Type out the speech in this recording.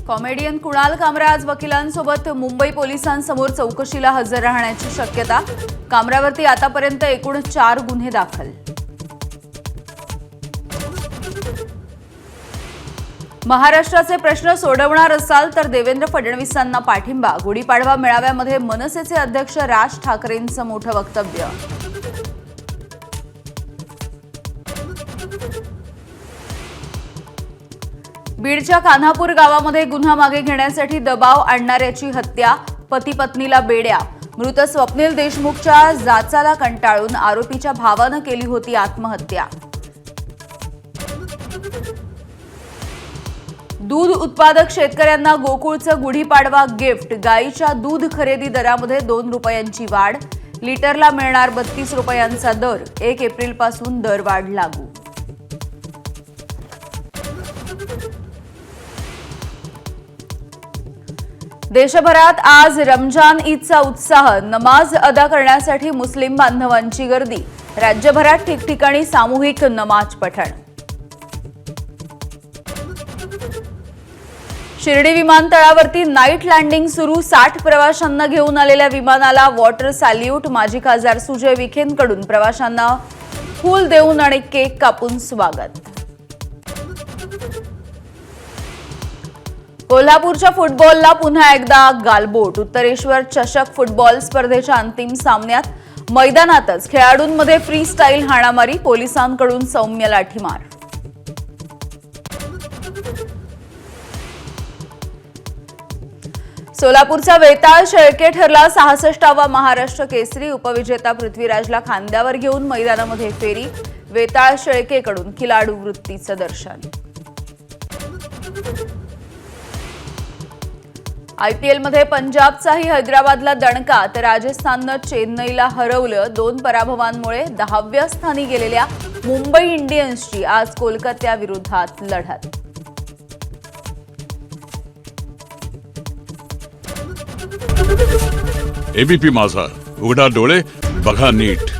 Comedian Kunal कामरा आज वकिलांसोबत मुंबई पोलिसांसमोर चौकशीला हजर राहण्याची शक्यता। कामरावरती आतापर्यंत एकूण 4 गुन्हे दाखल। महाराष्ट्राचे प्रश्न सोडवणार असाल तर देवेंद्र फडणवीसांना पाठिंबा। गुढीपाडवा मेळाव्यामध्ये मनसेचे अध्यक्ष राज ठाकरेंचं मोठं वक्तव्य। बीडच्या कान्हापूर गावामध्ये गुन्हा मागे घेण्यासाठी दबाव आणणाऱ्याची हत्या। पती पत्नीला बेड्या। मृत स्वप्नील देशमुखच्या जाचाला कंटाळून आरोपीच्या भावानं केली होती आत्महत्या। दूध उत्पादक शेतकऱ्यांना गोकुळचं गुढीपाडवा गिफ्ट। गाईच्या दूध खरेदी दरामध्ये 2 रुपयांची वाढ। लिटरला मिळणार 32 रुपयांचा दर। 1 एप्रिलपासून दरवाढ लागू। देशभरात आज रमजान ईदचा उत्साह। नमाज अदा करण्यासाठी मुस्लिम बांधवांची गर्दी। राज्यभरात ठिकठिकाणी सामूहिक नमाज पठण। शिर्डी विमानतळावरती नाईट लँडिंग सुरू। 60 प्रवाशांना घेऊन आलेल्या विमानाला वॉटर सॅल्यूट। माजी खासदार सुजय विखेंकडून प्रवाशांना फूल देऊन आणि केक कापून स्वागत। कोल्हापूरच्या फुटबॉलला पुन्हा एकदा गालबोट। उत्तरेश्वर चषक फुटबॉल स्पर्धेच्या अंतिम सामन्यात मैदानातच खेळाडूंमध्ये फ्री स्टाईल हाणामारी। पोलिसांकडून सौम्य लाठीमार। सोलापूरचा वेताळ शेळके ठरला 66वा महाराष्ट्र केसरी। उपविजेता पृथ्वीराजला खांद्यावर घेऊन मैदानामध्ये फेरी। वेताळ शेळकेकडून खिलाडू वृत्तीचं दर्शन। आयपीएलमध्ये पंजाबचाही हैदराबादला दणका तर राजस्थाननं चेन्नईला हरवलं। 2 पराभवांमुळे 10व्या स्थानी गेलेल्या मुंबई इंडियन्सची आज कोलकात्याविरोधात लढत। एबीपी माझा, उघडा डोळे बघा नीट।